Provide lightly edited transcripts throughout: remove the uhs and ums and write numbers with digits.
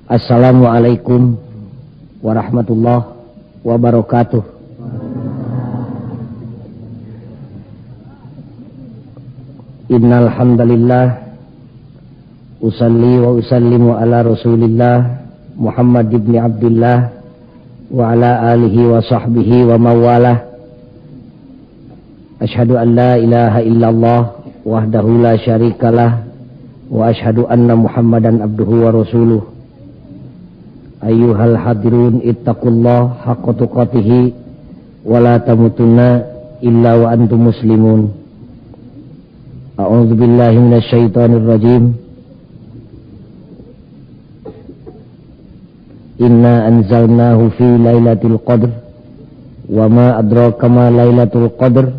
Assalamualaikum warahmatullahi wabarakatuh. Innal hamdalillah usalli wa usallimu ala Rasulillah Muhammad ibn Abdullah wa ala alihi wa sahbihi wa mawalah. Asyhadu an la ilaha illallah wahdahu la syarikalah wa asyhadu anna Muhammadan abduhu wa rasuluh. Ayyuhal hadirun ittaqullah haqqa tuqatih wa la tamutunna illa wa antum muslimun. A'udzu billahi minasy syaithanir rajim. Inna anzalnahu fi lailatul qadr wa ma adraka ma lailatul qadr.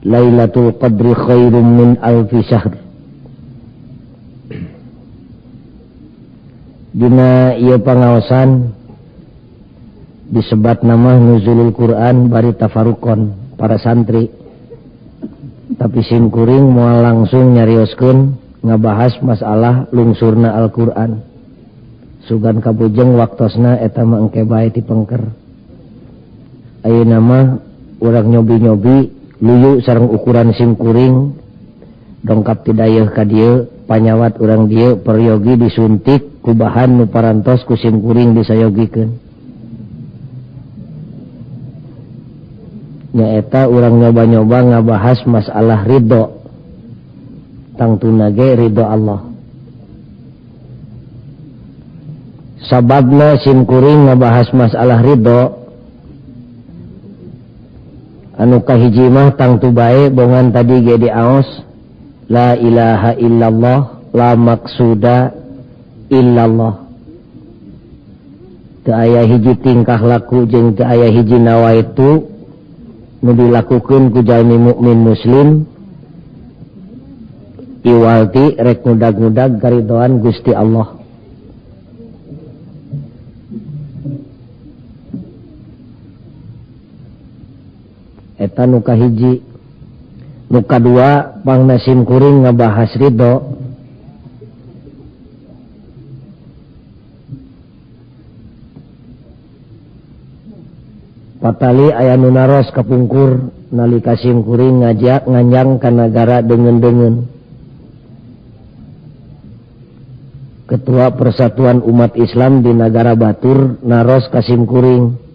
Lailatul qadri khairum min alfi syahr. Dina ieu pangaosan disebat nama nuzulul Quran bari tafarukon para santri. Tapi simkuring moal langsung nyarioskeun ngabahas masalah lungsurna Al-Qur'an. Sugan kabujeng waktosna eta mah engke bae dipengker. Ayeuna mah urang nyobi-nyobi luyu sareng ukuran simkuring dongkap ti dayeuh ka dieu panyawat urang dieu peryogi disuntik ku bahan nu parantos ku simkuring disayogikeun. Nyaeta urang nyoba-nyoba ngabahas masalah ridho, tangtuna ge ridho Allah. Sababna simkuring ngabahas masalah ridho anu kahiji mah tangtu bae bongan tadi ge diaos la ilaha illallah la maksuda illallah. Teu aya hiji tingkah laku jeung teu aya hiji nawaitu nu dilakukeun ku jalmi mukmin muslim iwalti rek ngudag-ngudag karidhoan Gusti Allah. Eta nu kahiji. Nu kadua pangna simkuring ngabahas ridho patali aya nu naros kapungkur nalika simkuring ngajak nganjang ka nagara deungeun-deungeun. Ketua Persatuan Umat Islam di Nagara Batur naros ka simkuring.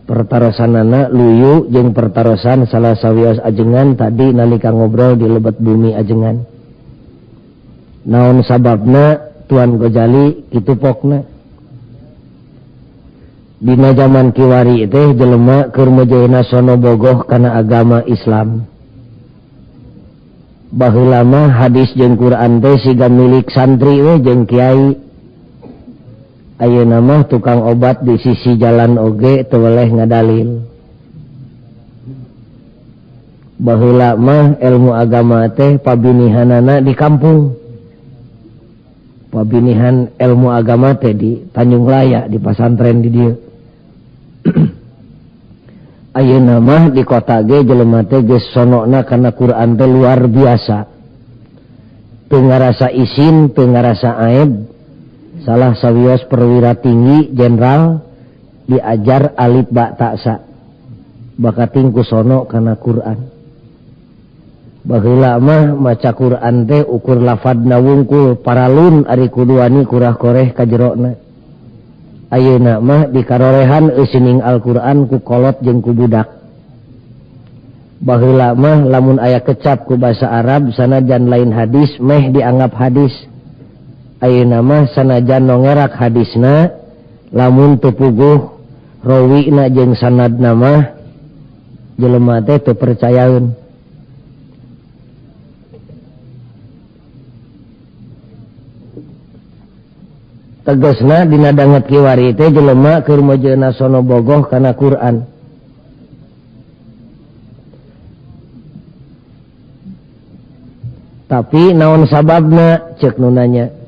Pertarosanana luyu jeung pertarosan salah sawios ajengan tadi nalika ngobrol di Lebat Bumi ajengan. Naon sababna Tuan Gojali kitu pokna. Dina zaman kiwari teh jelema keur mejeuna sono bogoh kana agama Islam. Baheula mah hadis jeung Quran teh siga milik santri we jeung kiai. Ayeuna mah tukang obat di sisi jalan oge teu weleh ngadalil. Baheula mah ilmu agama teh pabinihanana di kampung. Pabinihan ilmu agama teh di Tanjung Laya di pasantren di dieu. Ayeuna mah di kota ge jelema teh geus sonona kana Quran teh luar biasa. Teu ngarasa isin, teu ngarasa aib. Salah sawios perwira tinggi jenderal diajar alif ba ta sa. Bakating ku sono kana Quran. Baheula mah maca Quran teh ukur lafadna wungkul paralun ari kuduani kurah koreh ka jerona. Ayeuna mah dikarorehan eusining Al-Qur'an ku kolot jeung ku budak. Baheula mah lamun aya kecap ku basa Arab sanajan lain hadis meh dianggap hadis. Ayeuna mah sanajan nongerak hadisna lamun teu puguh rawina jeung sanadna mah jelema teh teu percayaeun. Tegasna dina danget kiwari teh jelema keur mejeuna sono bogoh kana Quran. Tapi naon sababna ceuk nu nanya.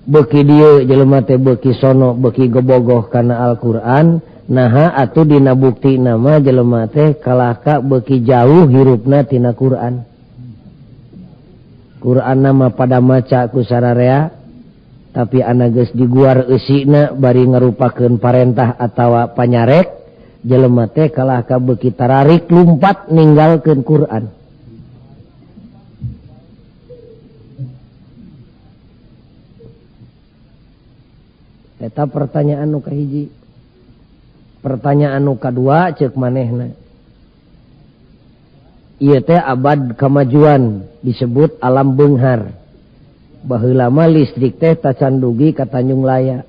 Beuki dieu jelema teh beuki sono beuki gobogoh kana Al-Qur'an, naha atuh dina bukti nama jelema teh kalaka beuki jauh hirupna tina Qur'an. Qur'an nama pada maca ku sararea tapi anak geus diguar eusina bari ngarupakeun parentah atawa panyarek, jelema teh kalah ka beuki tararik lumpat ninggalkeun Quran. Eta pertanyaan nu kahiji. Pertanyaan nu kadua ceuk manehna. Ieu teh abad kamajuan disebut alam beunghar. Baheula mah listrik teh tacan dugi ka Tanjung Laya.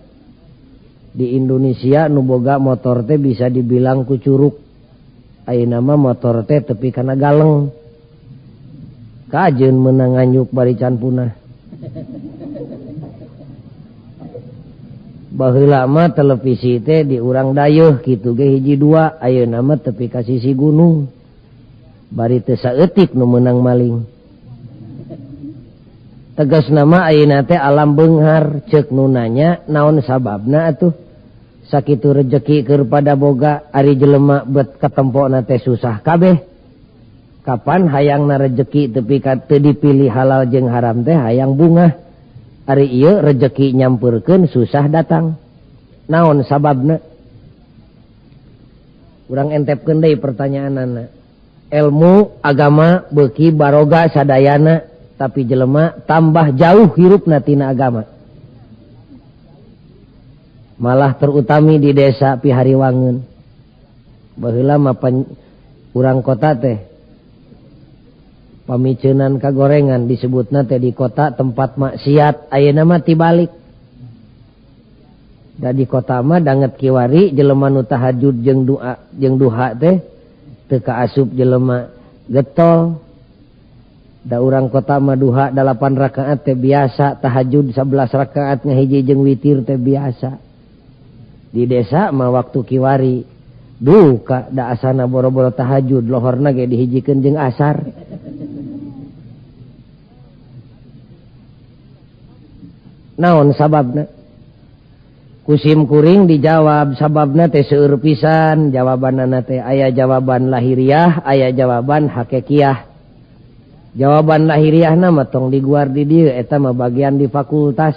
Di Indonesia nu boga motor teh bisa dibilang ku curug. Ayeuna mah motor teh tepi kana galeng. Kajeun meunang nganyuk bari can punah. Baheula mah televisi teh di urang dayeuh kitu ge hiji dua, ayeuna mah tepi ka sisi gunung. Bari teu saeutik nu meunang maling. Tegasna mah ayeuna teh alam beunghar, ceuk nu nanya naon sababna atuh. Sakitu rejeki keur pada boga, ari jelema bet katempona teh susah kabeh. Kapan hayangna rejeki tepi ka teu dipilih halal jeung haram teh hayang bungah. Ari ieu rejeki nyampeurkeun susah datang. Naon sababna? Urang entepkeun deui pertanyaanana. Ilmu agama beuki baroga sadayana, tapi jelema tambah jauh hirupna tina agama. Malah terutami di desa Pihariwangeun. Baheula mah urang kota teh pamiceunan kagorengan disebutna teh di kota tempat maksiat, ayeuna mah tibalik. Da di kota mah danget kiwari jelema nu tahajud jeung duha teh teu kaasup jelema getol. Da urang kota mah duha 8 rakaat teh biasa, tahajud 11 rakaat ngahiji jeung witir teh biasa. Di desa mah waktu kiwari duka da asana boro-boro tahajud, lohorna ge dihijikeun jeung asar. Naon sababna? Kusim kuring dijawab sababna teh seueur pisan, jawabanana teh aya jawaban lahiriah, aya jawaban hakekiyah. Jawaban lahiriahna mah tong diguar di dieu, eta mah bagian di fakultas.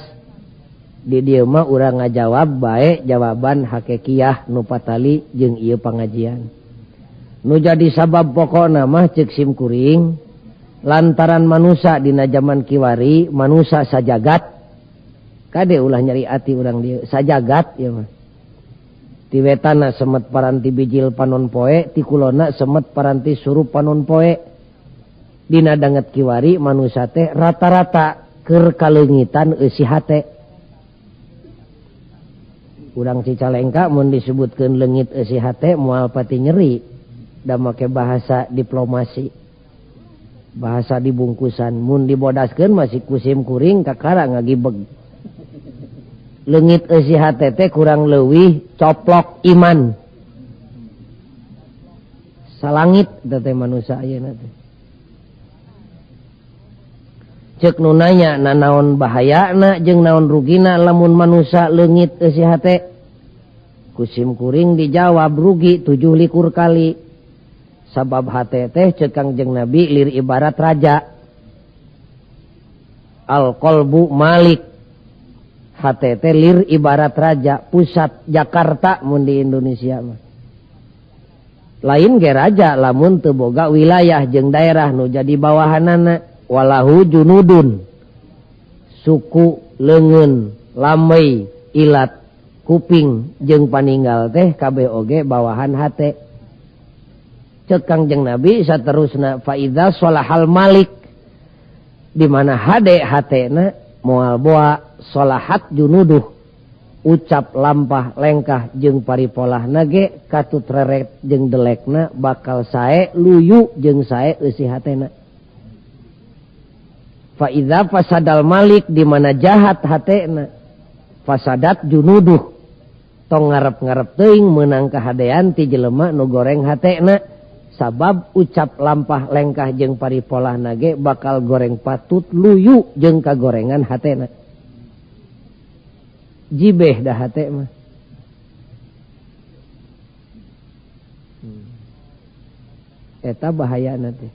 Di dieu mah urang ngajawab bae jawaban hakekiyah nu patali jeung ieu pangajian. Nu jadi sabab pokona mah ceuk sim kuring, lantaran manusia dina zaman kiwari, manusia sajagat. Kade ulah nyari ati urang dieu sajagat ya mah. Ti wetana semet paranti bijil panon poe, ti kulona semet paranti surup panon poe. Dina danget kiwari manusia teh rata-rata keur kaleungitan eusi hate. Urang Cicalengka mun disebutkeun leungit eusi hate moal pati nyeri. Da make bahasa diplomasi. Bahasa dibungkusan mun dibodaskeun masih kusim kuring kakara ngagibeg. Leungit eusi hate teh kurang leuwih coplok iman. Salangit teh manusia ayeuna teh. Ceuk nu nanya naon bahayana jeung naon rugina lamun manusia leungit eusi hate. Kusim kuring dijawab rugi 17 kali. Sabab hate teh ceuk Kangjeng Nabi lir ibarat raja. Al qalbu malik. Hate teh lir ibarat raja, pusat Jakarta mun di Indonesia mah. Lain ge raja lamun teu boga wilayah jeung daerah nu jadi bawahanana. Walahu junudun, suku, leungeun, lamei, ilat, kuping jeung paninggal teh kabeh oge bawahan hate. Ceuk Kangjeng Nabi saterusna fa idza shalahal malik, di mana hade hatena moal boa solahat junuduh, ucap lampah lengkah jeung paripolahna ge katut reret jeung delekna bakal sae luyu jeung sae eusi hatena. Fa idza fasadal malik, di mana jahat hatena, fasadat junuduh, tong ngarep-ngarep teuing meunang kahadean ti jelema nu goreng hatena, sabab ucap lampah lengkah jeung paripolahna ge bakal goreng patut luyu jeung kagorengan hatena. Jibeh dah hate mah. Eta bahayana teh.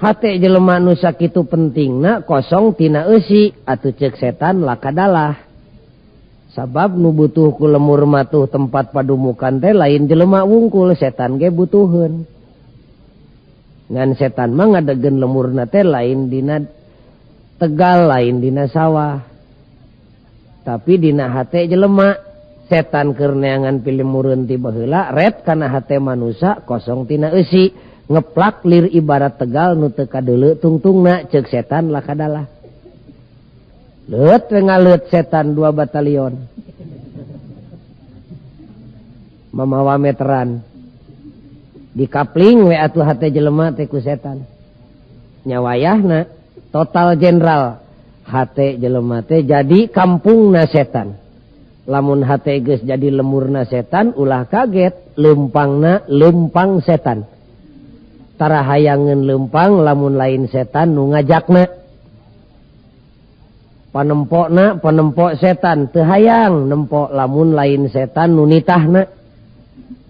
hate jelema nu sakitu pentingna kosong tina eusi atuh ceuk setan lakadalah. Sabab nu butuh ku lemur matuh tempat padumukan teh lain jelema wungkul, setan ge butuheun. Ngan setan mah ngadegen lemurna teh lain dina tegal, lain dina sawah. Tapi dina hate jelema, setan keur neangan pilemureun ti baheula ret kana hate manusia kosong tina eusi, ngeplak lir ibarat tegal nu teu kadeuleu tungtungna ceuk setan lakadalah. Leut we ngaleut setan 2 batalion. Mamawa meteran. Dikapling we atuh hate jelema teh ku setan. Nyawayahna total jenderal hate jelema teh jadi kampungna setan. Lamun hate geus jadi lemurna setan ulah kaget leumpangna leumpang setan. Tara hayangeun leumpang lamun lain setan nu ngajakna. Panempokna panempok setan teu hayang nempok lamun lain setan nu nitahna.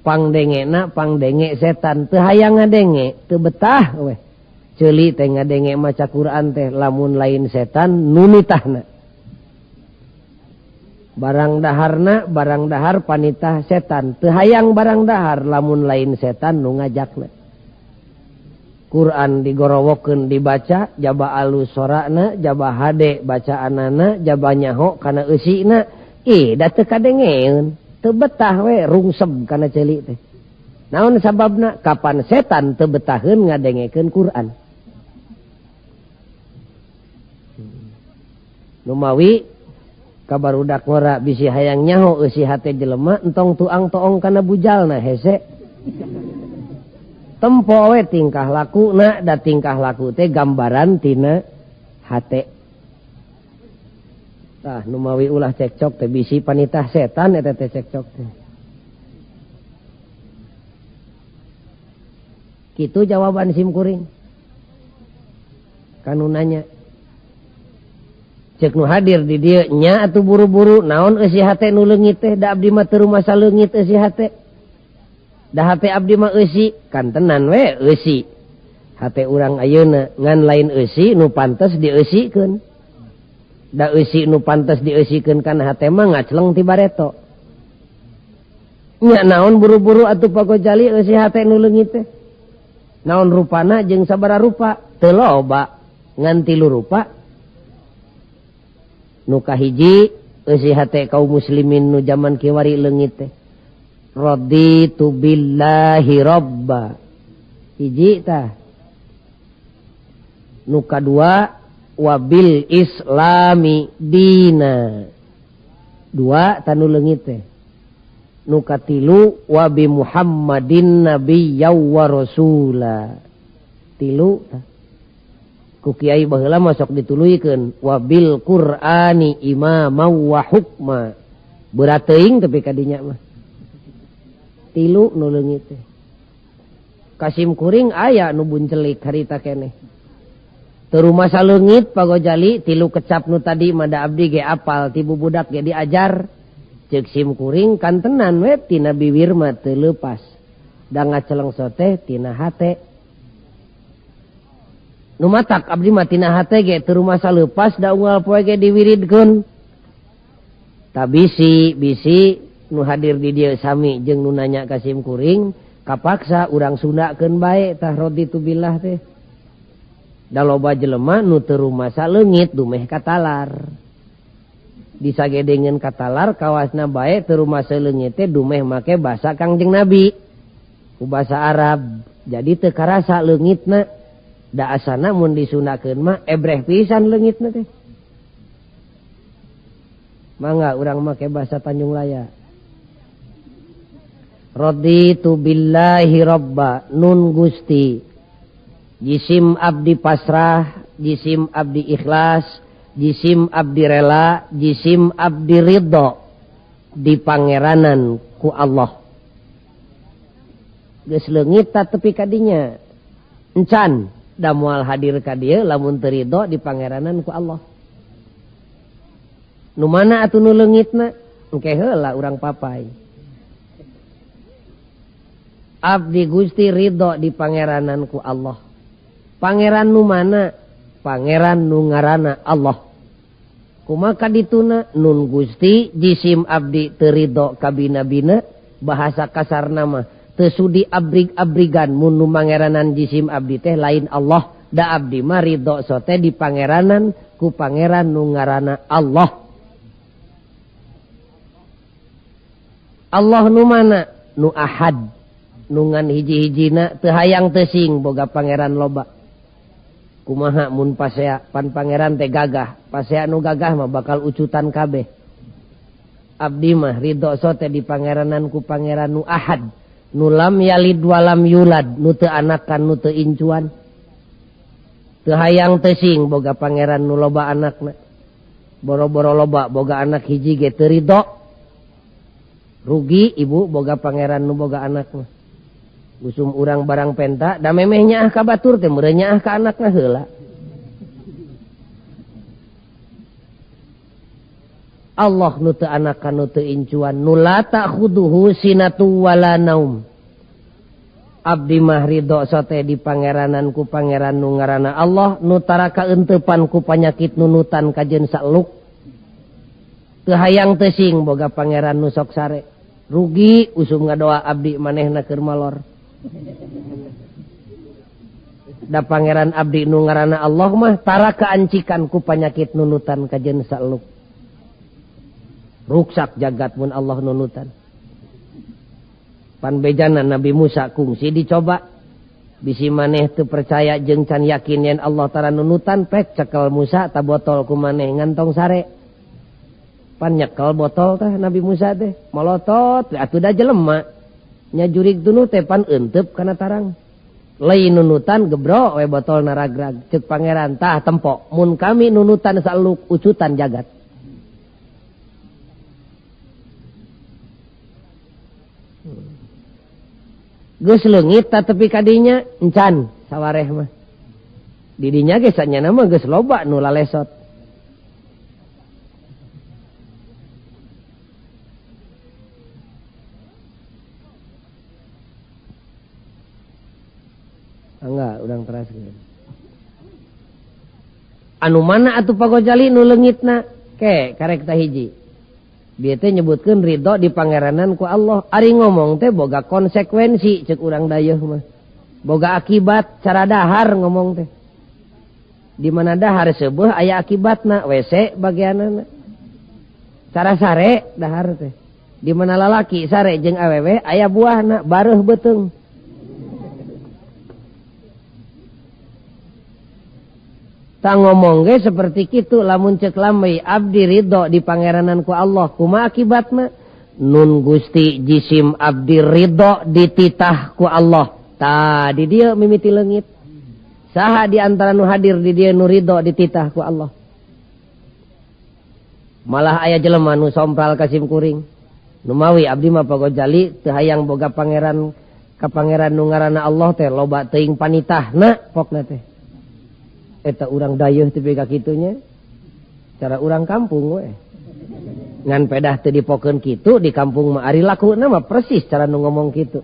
Pangdengena pangdenge setan teu hayang ngadenge, teu betah we. Ceuli teh ngadenge maca Quran teh lamun lain setan nu nitahna. Barang daharna barang dahar panitah setan teu hayang barang dahar lamun lain setan nu ngajakna. Quran digorowokeun dibaca jaba alus sorana jaba hade bacaanana jaba nyaho kana eusina da teu kadengeun teu betah we rungseb kana ceuli teh. Naon sababna? Kapan setan teu betaheun ngadengekeun Quran. Numawi kabarudak ngora bisi hayang nyaho eusi hate jelema entong tuang toong kana bujalna hese. Tempo we tingkah lakuna da tingkah laku teh gambaran tina hate. Tah numawi ulah cekcok teh bisi panitah setan eta teh cekcok teh. Kitu jawaban simkuring. Kanu nanya. Cek nu hadir di dieu nya atuh buru-buru naon eusi hate nu leungit teh da abdi mah teu rumasa leungit eusi hate. Da hate abdi mah eusi kan tenan we eusi. Hate urang ayeuna ngan lain eusi nu pantes dieusikeun. Da eusi nu pantes dieusikeun kana hate mah ngacleng ti bareto. Nya naon buru-buru atuh pagojali eusi hate nu leungit teh. Naon rupana jeung sabaraha rupa? Teu loba ngan 3 rupa. Nu kahiji eusi hate kaum muslimin nu zaman kiwari leungit teh. Raditu billahi robba. Hiji tah. Nu kadua wabil islami dina. 2 tanu leungit teh. Nu katilu wabi Muhammadin nabiyya wa rasula. 3 tah. Ku kiai baheula mah sok dituluykeun wabil Qur'ani imama wa hukma. Berat teuing tapi kadinya mah. 3 nu leungit teh. Kasim kuring aya nu buncelik harita keneh. Teu rumasa leungit pagojali 3 kecap nu tadi mada abdi ge apal ti bubudak ge diajar. Ceuk sim kuring kan tenan we tina bibir mah teu leupas. Da ngacelengso teh tina hate. Nu matak abdi mah tina hate ge teu rumasa leupas da unggal poe ge diwiridkeun. Ta bisi nu hadir di dieu sami jeung nu nanya ka sim kuring kapaksa urang sundakeun bae tah raditu billah teh. Da loba jelema nu teu rumasa leungit dumeh katalar. Disagedengeun katalar kawasna bae teu rumasa leungit teh dumeh make basa Kangjeng Nabi. Ku basa Arab. Jadi teu karasa leungitna. Da asana mun disundakeun mah ebreh pisan leungitna teh. Mangga urang make basa Tanjung Laya. Raditu billahi robba nun gusti. Jisim abdi pasrah, jisim abdi ikhlas, jisim abdi rela, jisim abdi ridho di pangeranan ku Allah. Geus leungit ta tepi kadinya. Encan da moal hadir ka dieu lamun teu ridho di pangeranan ku Allah. Nu mana atuh nu leungitna? Engke heula urang papai. Abdi Gusti ridho di pangeranan ku Allah. Pangeran nu mana? Pangeran nu ngaranna Allah. Kumaha dituna nun Gusti jisim abdi teu ridho ka bina-bina, bahasa kasarna mah teu sudi abrig-abrigan mun nu mangeranan jisim abdi teh lain Allah, da abdi mah ridho sote di pangeranan ku pangeran nu ngaranna Allah. Allah nu mana? Nu ahad, nu ngan hiji-hijina teu hayang teu sing boga pangeran loba. Kumaha mun pasea pan pangeran teh gagah, pasea nu gagah mah bakal ucutan kabeh. Abdi mah ridho sote di pangeranan ku pangeran nu ahad, nu lam yalid walam yulad, nu teu anakan nu teu incuan. Teu hayang teu sing boga pangeran nu loba anakna. Boro-boro loba boga anak hiji ge teu ridho. Rugi ibu boga pangeran nu boga anakna. Usum urang barang penta, da memehnya ka batur teh meureunnya ka anakna heula. Allah nu teu anakan nu teu incuan, nu la ta'khuduhu sinatu wala naum. Abdi mah ridho sote di pangeranan ku pangeran nu ngaranna Allah, nu tara kaeuntepan ku panyakit nunutan kajeun saluk. Teu hayang teu sing boga pangeran nu sok sare. Rugi usum ngadoa abdi manehna keur malor. Da pangeran abdi nu ngaranna Allah mah tara kaancikan ku panyakit nunutan kajeun saluk. Ruksak jagat mun Allah nunutan. Pan bejana Nabi Musa kungsi dicoba. Bisi maneh teu percaya jeung can yakin yen Allah tara nunutan, pek cekel Musa ta botol ku maneh ngantong sare. Pan nyekel botol teh Nabi Musa teh molotot atuh da jelema. Nya jurig tunu teh pan euteup kana tarang. Lain nunutan gebro we botol naragrag. Ceuk pangeran tah tempo. Mun kami nunutan saluk ucutan jagat. Geus leungit ta tepi kadinya encan sawareh mah. Di dinya ge sanyana mah geus loba nu lalesot. Enggak, urang teraskeun. Anu mana atuh Pak Gojali nu leungitna? Ke karek tah hiji. Dia teh nyebutkeun ridho di pangeranan ku Allah. Ari ngomong teh boga konsekuensi ceuk urang dayeuh mah. Boga akibat cara dahar ngomong teh. Di mana dahar seubeuh aya akibatna, WC bagianana. Cara sare dahar teh. Di mana lalaki sare jeung awewe aya buahna, bareuh beuteung. Tak ngomong ge seperti kitu lamun ceuk lamai abdi ridho di pangeranan ku Allah, kumaha akibatna? Nun Gusti jisim abdi ridho dititah ku Allah. Tah di dieu mimiti leungit. Saha di antara nu hadir di dieu nu ridho dititah ku Allah? Malah aya jelema nu sompral ka simkuring. Nu mawi abdi mah Pak Gojali teu hayang boga pangeran ka pangeran nu ngaranna Allah teh loba teuing panitahna pokna teh. Eta urang dayeuh teh bega kitunya. Cara urang kampung we. Ngan pedah teu dipokeun kitu di kampung mah ari lakuna mah persis cara nu ngomong kitu.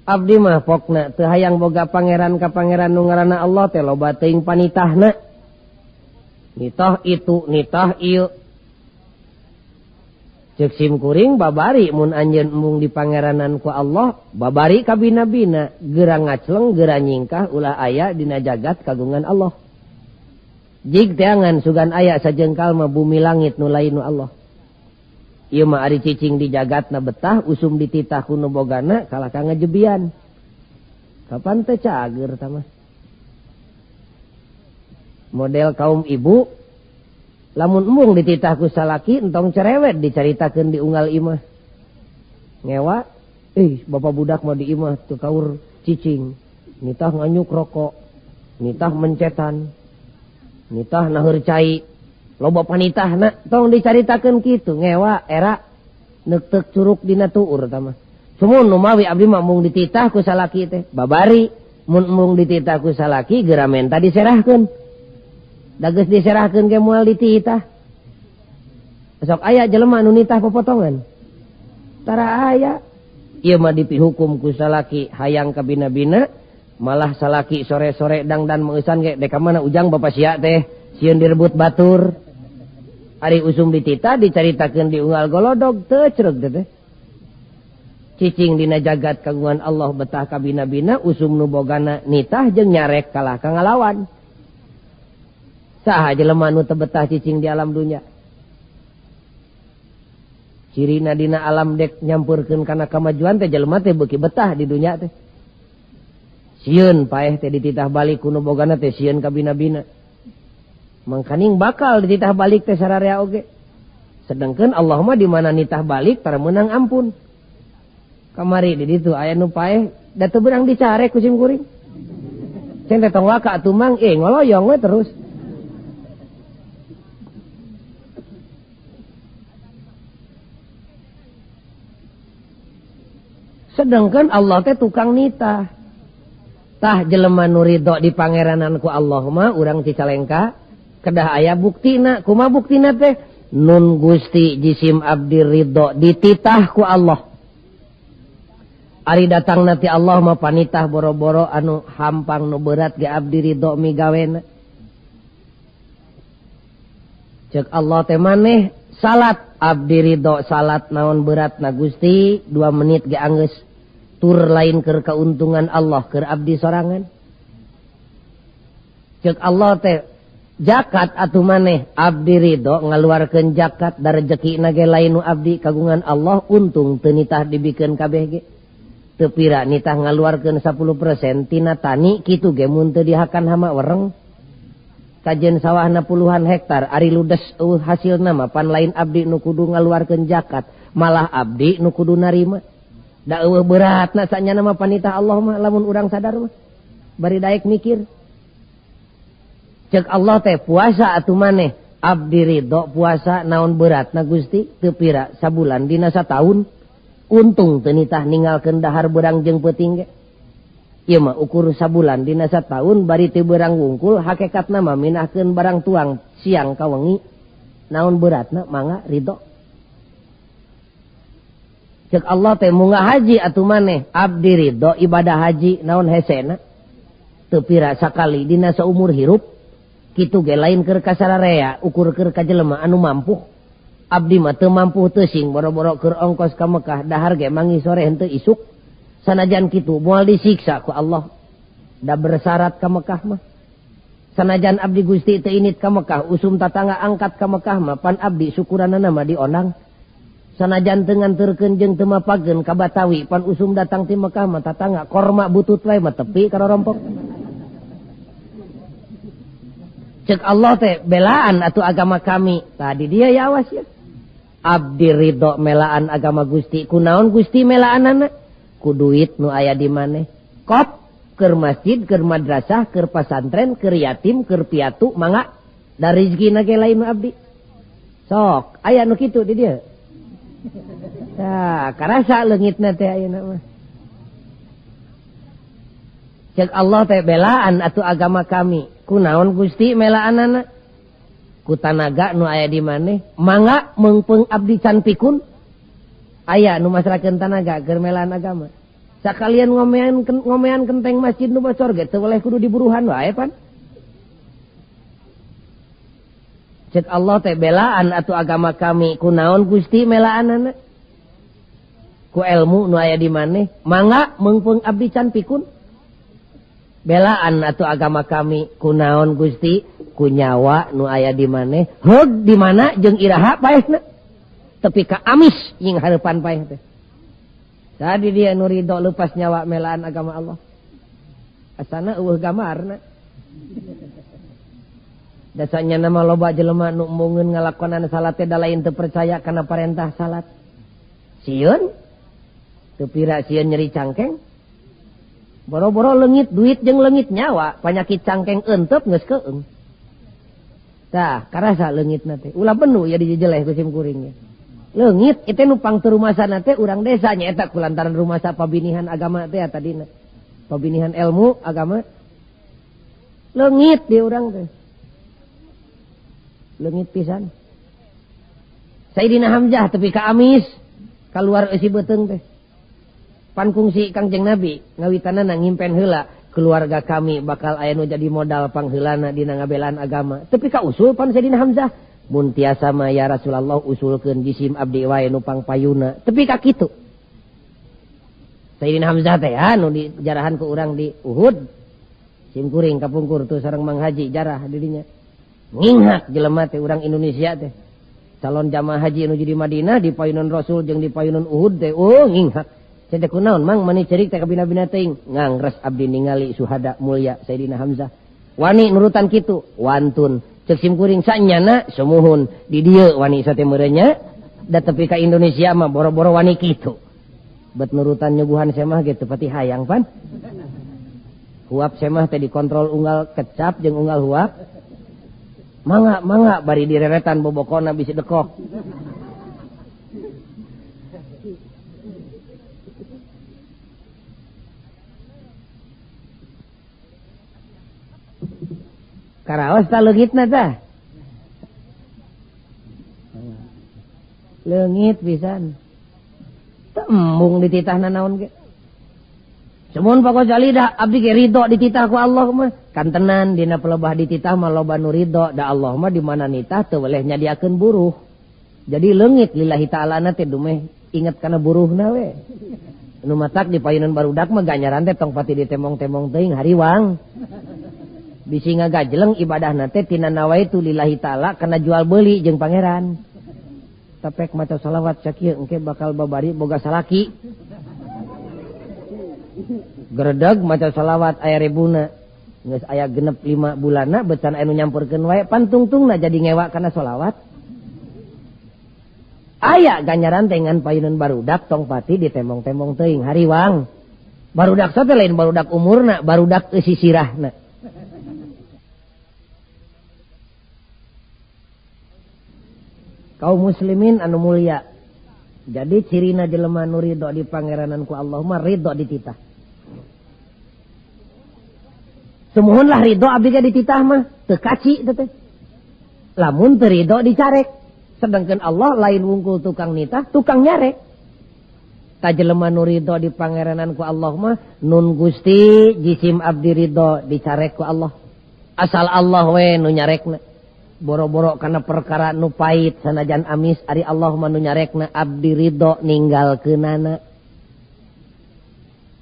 Abdi mah pokna teu hayang boga pangeran ka pangeran nu ngaranna Allah teh loba teuing panitahna. Nitah itu, nitah ieu. Ceuk simkuring babari mun anjeun embung di pangeranan ku Allah, babari ka bina-bina, geura ngacleng, geura nyingkah ulah aya dina jagat kagungan Allah. Jig teangan sugan aya sajengkal mah bumi langit nu lain nu Allah. Ieu mah ari cicing di jagatna betah usum dititah ku nu bogana kalah ka ngajebian. Kapan teh cager tah mah. Model kaum ibu lamun embung dititah ku salaki entong cerewet dicaritakeun di unggal imah. Ngewa, bapak budak mah di imah teu kaur cicing. Nitah nganyuk rokok, nitah mencetan, nitah naheur cai. Loba panitahna tong dicaritakeun kitu. Ngewa era neuk teuk curug dina tuur tah mah. Sumun nu mawi abdi mah mung dititah ku salaki teh babari, mun mung dititah ku salaki geura menta diserahkeun. Da geus diserahkeun ge moal dititah. Sok aya jelema nu nitah popotongan. Tara aya. Ieu mah dipihukum ku salaki hayang ka bina-bina, malah salaki sore-sore dangdan mengesan ge deka mana ujang bapak sia teh sieun direbut batur ari usum dititah dicaritakeun di unggal golodog teu cereg teh cicing dina jagat kagungan Allah betah kabina-bina usum nu bogana nitah jeung nyarek kalah ka ngalawan saha jelema nu teu betah cicing di alam dunya cirina dina alam dek nyampurkeun kana kamajuan teh jelema teh beuki betah di dunya teh sieun paeh teh dititah balik kuno bogana teh sieun kabina-bina mangkaning bakal dititah balik teh sararea oge sedengkeun Allah mah di mana nitah balik tara meunang ampun kamari di ditu aya nu paeh da teu beurang dicarek ku simkuring cen teh tong waka atuh mang ngoloyong we terus sedengkeun Allah teh tukang nitah tah jelema nu ridho di pangeranan ku Allah mah urang Cicalengka kedah aya buktina kumaha buktina teh nun Gusti jisim abdi ridho dititah ku Allah ari datang nanti Allah mah panitah boro-boro anu hampang nu berat ge abdi ridho migawena ceuk Allah teh maneh salat abdi ridho salat naon berat na Gusti 2 menit ge anggeus tur lain keur kauntungan Allah keur abdi sorangan ceuk Allah teh zakat atuh maneh abdi ridho ngaluarkeun zakat da rezekina ge lain nu abdi kagungan Allah untung teu nitah dibikeun kabeh ge teu pira nitah ngaluarkeun 10% tina tani kitu ge mun teu dihakan hama wereng kajen sawahna puluhan hektar ari ludes hasilna mah pan lain abdi nu kudu ngaluarkeun zakat malah abdi nu kudu narima da eueuh beratna sanyana mah panitah Allah mah lamun urang sadar mah bari daek mikir ceuk Allah teh puasa atuh maneh abdi ridho puasa naon beratna Gusti teu pira sabulan dina sataun untung teu nitah ninggalkeun dahar beurang jeung peuting ge ieu mah ukur sabulan dina sataun bari teu beurang wungkul hakikatna mah minahkeun barang tuang siang ka wengi naon beratna mangga ridho ceuk Allah teh munggah haji atuh maneh abdi ridho ibadah haji naon hesena teu pira sakali dina saumur hirup kitu ge lain keur ka sararea ukur keur ka jelema anu mampu abdi mah teu mampu teuing boro-boro keur ongkos ka Mekah dahar ge mangi sore henteu isuk sanajan kitu moal disiksa ku Allah da bersyarat ka Mekah mah sanajan abdi Gusti teu init ka Mekah usum tatangga angkat ka Mekah mah pan abdi syukuranana mah diondang sanajan teu nganterkeun jeung teu mapageun ka Batawi pan usum datang ti Mekah mah tatangga korma butut wae mah tepi karorompok ceuk Allah teh belaan atuh agama kami tadi dia ya awas ya abdi ridho melaan agama Gusti kunaon Gusti melaanana ku duit nu aya di maneh kop keur masjid keur madrasah keur pasantren keur yatim keur piatu mangga da rezekina ge lain abdi sok aya nu kitu di dieu tah karasa leungitna teh ayeuna mah ceuk Allah teh belaan atuh agama kami kunaon Gusti melaanana ku tanaga nu aya di maneh mangga meungpeung abdi can pikun aya nu masrakeun tanaga keur melaan agama sakalian ngomean kenteng masjid nu bocor ge teu boleh kudu diburuhan wae pan ceuk Allah teh belaan atuh agama kami kunaon Gusti melaanana ku ilmu nu aya di maneh mangga meungpeung abdi can pikun belaan atuh agama kami kunaon Gusti ku nyawa nu aya di maneh heug di mana jeung iraha paehna tepi ka amis jeung hareupan paeh teh tadi dia nu ridho leupas nyawa melaan agama Allah asana eueuh gamarna dasanya nama loba jelema nu mungkin ngalakonan salat teh da lain teu percaya kana parentah salat sieun teu pira sieun nyeri cangkeng boro-boro leungit duit jeung leungit nyawa panyakit cangkeng euteup geus keung tah karasa leungitna teh ulah benu ya dijejeleh ku simkuring leungit itu nupang teu rumasana teh urang desa nyaeta kulantaran rumasa pabinihan agama teh tadina pabinihan ilmu agama leungit di urang teh leungit pisan Sayyidina Hamzah tepi ka amis kaluar eusi beuteung teh pan kungsi Kangjeng Nabi ngawitanana ngimpen heula keluarga kami bakal aya nu jadi modal pangheulana dina ngabelaan agama. Tapi ka usul pan Sayyidina Hamzah. Mun tiasa mah ya Rasulullah usulkeun jisim abdi wae nu pangpayuna. Tapi ka kitu. Sayyidina Hamzah teh anu dijarahan ku urang di Uhud. Sim kuring kapungkur tuh sareng Mang Haji jarah dirinya. Nginghak jelema teh urang Indonesia teh. Calon jamaah haji nuju di Madinah di payunan Rasul jeung di payunan Uhud teh nginghak. Cedek kunaon mang mani cerik teh ka bina-bina teuing ngangres abdi ningali suhada mulia Sayyidina Hamzah. Wani nurutan kitu wantun ceuk sim kuring sanyana sumuhun di dieu wani sa teh meureunya da tepi ka Indonesia mah boro-boro wani kitu. Bet nurutan nyuguhan semah ge teu pati hayang pan. Huap semah teh dikontrol unggal kecap jeung unggal huap. Mangga bari direretan bobokona bisi dekok. Karaos ta leungitna tah? Leungit pisan. Tembung dititahna naon ge. Semun Pak Ghazali dah abdi ge ridho dititah ku Allah mah. Kan tenan dina pelebah dititah mah loba nu ridho da Allah mah di mana nitah teu weleh nyadiakeun buruh. Jadi leungit lillahi ta'ala na teh dumeh inget kana buruhna we. Nu matak di payunan barudak mah ganjaran teh tong pati ditemong-temong teuing hariwang. Bisi ngagajleng ibadahna teh tina nawaitu lillahi ta'ala kana jual beuli jeung pangeran. Tapek maca salawat sakieu engke bakal babari boga salaki. Geredeg maca salawat aya rebuna. Geus aya genep 5 bulanna becan anu nyampurkeun wae pantungtungna jadi ngewa kana salawat. Aya ganjaran teh ngan payunan barudak tong pati ditemong-temong teuing hariwang. Barudak teh lain barudak umurna, barudak sisirahna. Kaum muslimin anu mulia. Jadi cirina jelema nu ridho di pangeranan ku Allah mah ridho dititah. Semuhun lah ridho abdi ge dititah mah teu kaci teh. Lamun teu ridho dicarek. Sedangkan Allah lain wungkul tukang nitah, tukang nyarek. Ta jelema nu ridho di pangeranan ku Allah mah nun Gusti jisim abdi ridho dicarek ku Allah. Asal Allah we nu nyarekna. Boro-boro kana perkara nu pait sanajan amis ari Allah mah nu nyarekna abdi ridho ninggalkeunana.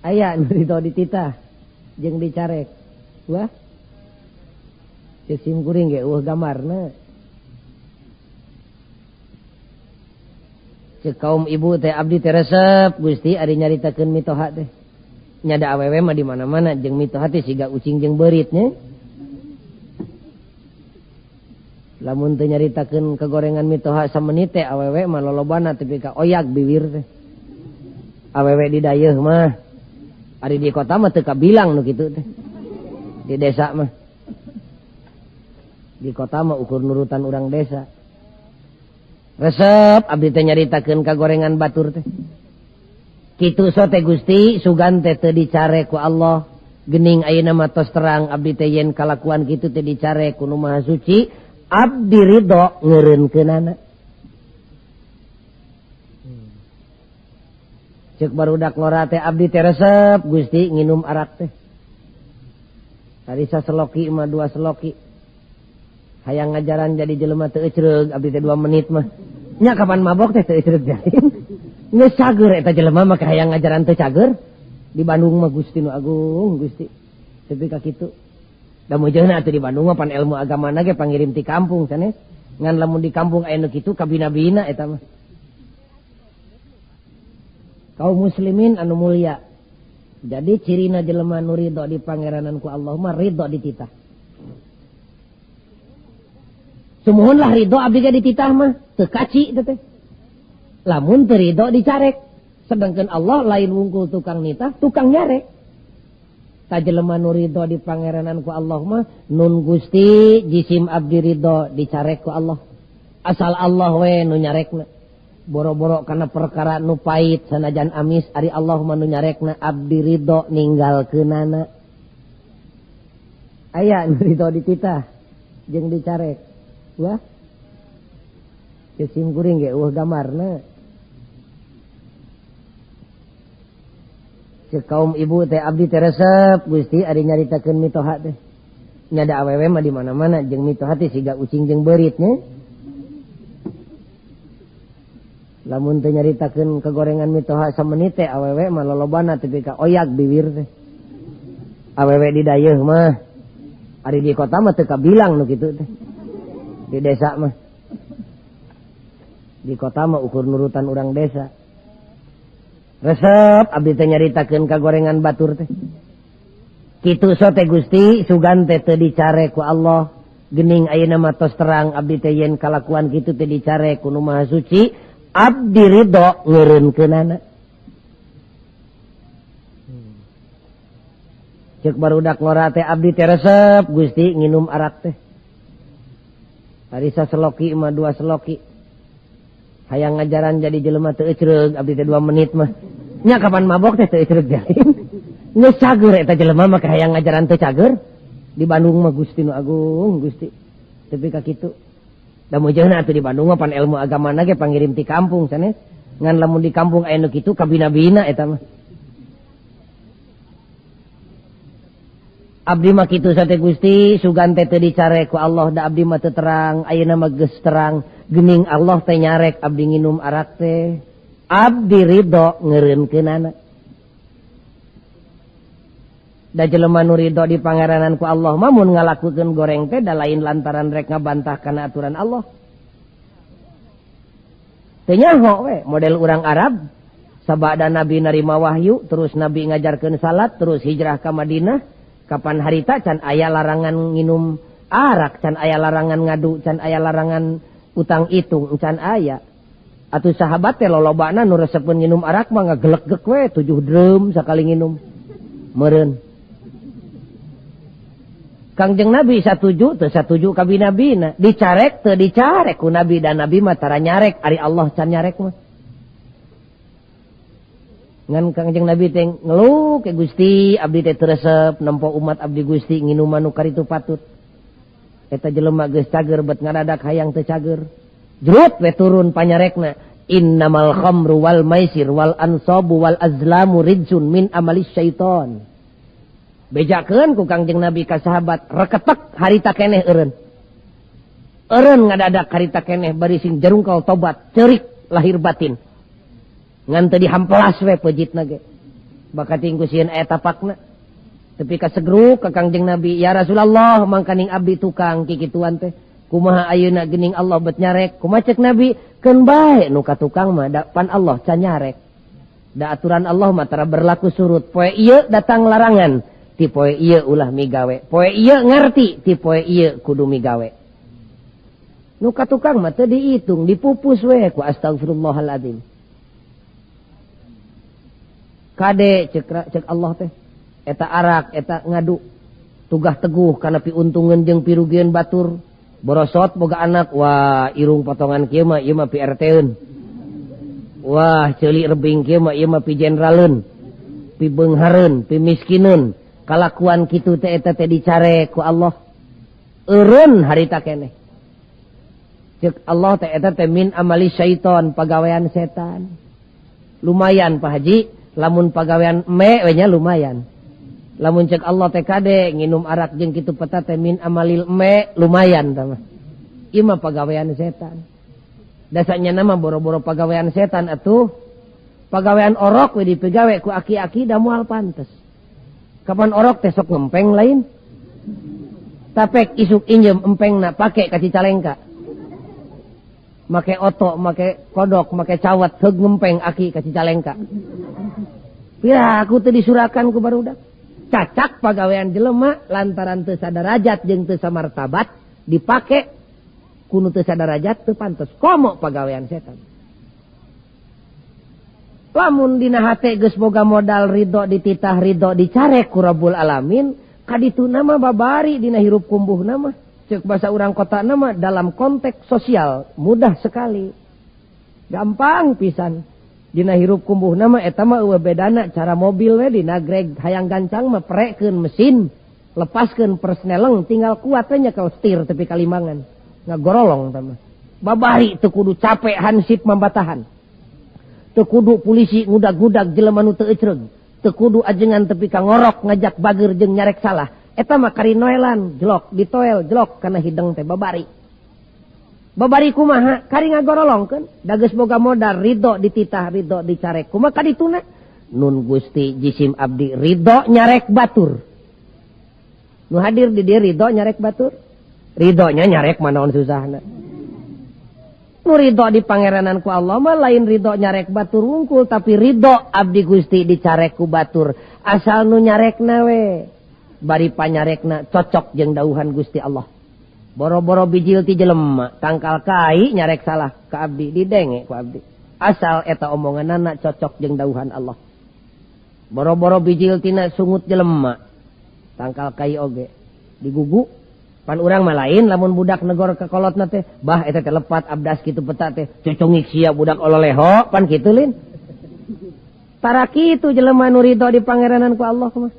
Aya nu ridho dititah jeung dicarek. Wah. Sim kuring ge eueuh gamarna. Ceuk kaum ibu teh abdi teh resep Gusti ari nyaritakeun mitoha teh. Nyada awewe mah di mana-mana jeung mitoha teh siga ucing jeung beurit nya. Lamun teu nyaritakeun kegorengan mitoha samenit teh awewe mah lolobana tepi ka oyak bibir teh. Awewe di dayeuh mah ari di kota mah teu kabilang nu kitu teh. Di desa mah. Di kota mah ukur nurutan urang desa. Resep abdi teh nyaritakeun kagorengan batur teh. Kitu so teh Gusti sugan teh teu dicare ku Allah. Geuning ayeuna mah tos terang abdi teh yen kalakuan kitu teh dicare ku Nu Maha Suci. Abdi ridho ngeureunkeunana. Ceuk barudak lora teh abdi teh resep Gusti nginum arak teh. Tadi saseloki mah 2 seloki. Hayang ngajaran jadi jelema teu ecreug abdi teh 2 menit mah. Nya kapan mabok teh teu ecreug jalin. Geus cager eta jelema mah hayang ngajaran teu cager. Di Bandung mah Gusti nu agung Gusti. Tepi ka kitu. Da mujeunna atuh di Bandung mah pan ilmu agamana ge pangirim ti kampung sanes. Ngan lamun di kampung aya nu kitu kabina-bina eta mah. Kaum muslimin anu mulia. Jadi cirina jelema nu ridho di pangeranan ku Allah mah ridho dititah. Sumuhun lah ridho abdi ge dititah mah teu kaci teh. Lamun teu ridho dicarek. Sedangkan Allah lain wungkul tukang nitah, tukang nyarek. Ta jelema nu ridho di pangeranan ku Allah mah nun Gusti jisim abdi ridho dicarek ku Allah. Asal Allah we nu nyarekna. Boro-boro kana perkara nu pait sanajan amis ari Allah mah nu nyarekna abdi ridho ninggalkeunana. Aya nu ridho dititah jeung dicarek. Wah. Sim kuring ge eueuh gamarna. Cek kaum ibu teh abdi teh resep Gusti ari nyaritakeun mitoha teh. Nyada awewe mah di mana-mana jeung mitoha teh siga ucing jeung beuritnya. Lamun teh nyaritakeun kegorengan mitoha samenit teh awewe mah lolobana teh ka oyak bibir teh. Awewe di dayeuh mah ari di kota mah teu kabilang nu kitu teh. Di desa mah. Di kota mah ukur nurutan urang desa. Resep abdi teh nyaritakeun kagorengan batur teh. Kitu so teh Gusti sugan teh teu dicare ku Allah. Geuning ayeuna mah tos terang abdi teh yen kalakuan kitu teh dicare ku Nu Maha Suci, abdi ridho ngeureunkeunana. Ceuk barudak ngora teh abdi teh resep Gusti nginum arak teh. Ari saseloki mah 2 seloki. Hayang ngajaran jadi jelema teu ecreug abdi teh 2 menit mah. Nya kapan mabok teh teu ecreug jalin. Geus cager eta jelema mah hayang ngajaran teu cager. Di Bandung mah Gusti nu agung Gusti. Tapi ka kitu. Da meujeuna atuh di Bandung mah pan ilmu agamana ge pangirim ti kampung sanes. Ngan lamun di kampung aya nu kitu kabina-bina eta mah. Abdi mah kitu sate Gusti sugan teh teu dicare ku Allah da abdi mah teu terang ayeuna mah geus terang. Geuning Allah teh nyarek abdi nginum arak teh. Abdi ridho ngeureunkeunana. Da jelema nu ridho di pangaranan ku Allah mah mun ngalakukeun goreng teh da lain lantaran rek ngabantah kana aturan Allah. Teu nyaho we model urang Arab. Sabada Nabi narima wahyu terus Nabi ngajarkeun salat terus hijrah ka Madinah. Kapan harita can aya larangan nginum arak, can aya larangan ngadu, can aya larangan utang itung, can aya. Atuh sahabat teh lolobana nu resepkeun nginum arak mah ngagelegek we 7 drum sakali nginum. Meureun. Kangjeng Nabi satuju teu satuju ka bina-bina, dicarek teu dicarek ku Nabi dan Nabi mah tara nyarek, ari Allah can nyarek mah. Ngan Kangjeng Nabi teh ngeluh ke Gusti abdi teh teu resep nempo umat abdi Gusti nginuman nu karitu patut. Eta jelema geus cager bet ngadadak hayang teu cager. Jrut we turun panyarekna. Innamal khamru wal maisir wal ansabu wal azlamu rijsun min amalis syaiton. Bejakeun ku Kangjeng Nabi ka sahabat reketek harita keneh eureun. Eureun ngadadak harita keneh bari sing jarungkal tobat ceurik lahir batin. Ngan teu dihampelas we peujitna ge. Baka tingku sieun aya tapakna. Tepi ka segruk ka Kangjeng Nabi, "Ya Rasulullah, mangkaning abdi tukang kikituan teh. Kumaha ayeuna geuning Allah bet nyarek?" Kumaha ceuk Nabi? "Keun bae nu ka tukang mah da pan Allah can nyarek. Da aturan Allah mah tara berlaku surut. Poe ieu datang larangan, ti poe ieu ulah migawe. Poe ieu ngarti, ti poe ieu kudu migawe." Nu ka tukang mah teu diitung, dipupus we ku astagfirullahaladzim. Kade cek Allah teh eta arak eta ngadu tugah teguh kana piuntungan jeung pirugian batur borosot boga anak wah irung potongan kieu mah ieu mah pi RT-eun wah ceuli rebing kieu mah ieu mah pi jenderaleun pi beunghareun pi miskineun kalakuan kitu teh eta teh dicare ku Allah eureun harita keneh cek Allah teh eta teh min amali syaiton pagawean setan lumayan Pak Haji. Lamun pagawean me we nya lumayan. Lamun cek Allah teh kade nginum arak jeung kitu peta teh min amalil me lumayan tah mah. Ieu mah pagawean setan. Dasanya nama boro-boro pagawean setan atuh. Pagawean orok we dipegawe ku aki-aki da moal pantes. Kapan orok teh sok ngempeng lain. Tapek isuk injem empengna pake ka Cicalengka. Make oto, make kodok, make cawat heug ngempeng aki ka Cicalengka. Ya aku teu disurakan ku barudak. Cacak pagawean jelema lantaran teu sadarajat jeung teu samartabat dipake kudu teu sadarajat teu pantes. Komo pagawean setan. Lamun dina hate geus boga modal ridho dititah ridho dicare ku Rabbul Alamin, kadituna mah babari dina hirup kumbuhna mah. Cek bahasa urang kota nama dalam konteks sosial mudah sekali, gampang pisan. Dina hirup kumbuh nama eta mah eueuh bedana cara mobil we dina greg hayang gancang mah prekeun mesin, lepaskeun persneleng tinggal kuat we nyekel setir tepi kalimbangan. Ngagorolong tah mah. Babari teu kudu capek hansip mambatahan. Teu kudu polisi ngudag-ngudag jelema nu teu ecreug. teu kudu ajengan tepi ka ngorok ngajak bager jeung nyarek salah. Eta mah karinoelan jelok ditoel jelok kana hideng teh babari. Babari kumaha kari ngagorolongkeun da geus boga modal ridho dititah ridho dicarek kumaha kadituna nun Gusti jisim abdi ridho nyarek batur. Nu hadir di dieu ridho nyarek batur. Ridhonya nyarek manaon susahna. Nu ridho di pangeranan ku Allah mah lain ridho nyarek batur wungkul tapi ridho abdi Gusti dicarek ku batur. Asal nu nyarekna we bari panyarekna cocok jeung dauhan Gusti Allah. Boro-boro bijil ti jelema tangkal kai nyarek salah ka abdi didenge ku abdi. Asal eta omonganna cocok jeung dauhan Allah. Boro-boro bijil tina sungut jelema tangkal kai oge digugu. Pan urang mah lain lamun budak negor ka kolotna teh bah eta teh lepat abdas kitu peta teh cocongik sia budak ololeho pan kitu lin. Tara kitu jelema nu ridho di pangeranan ku Allah mah.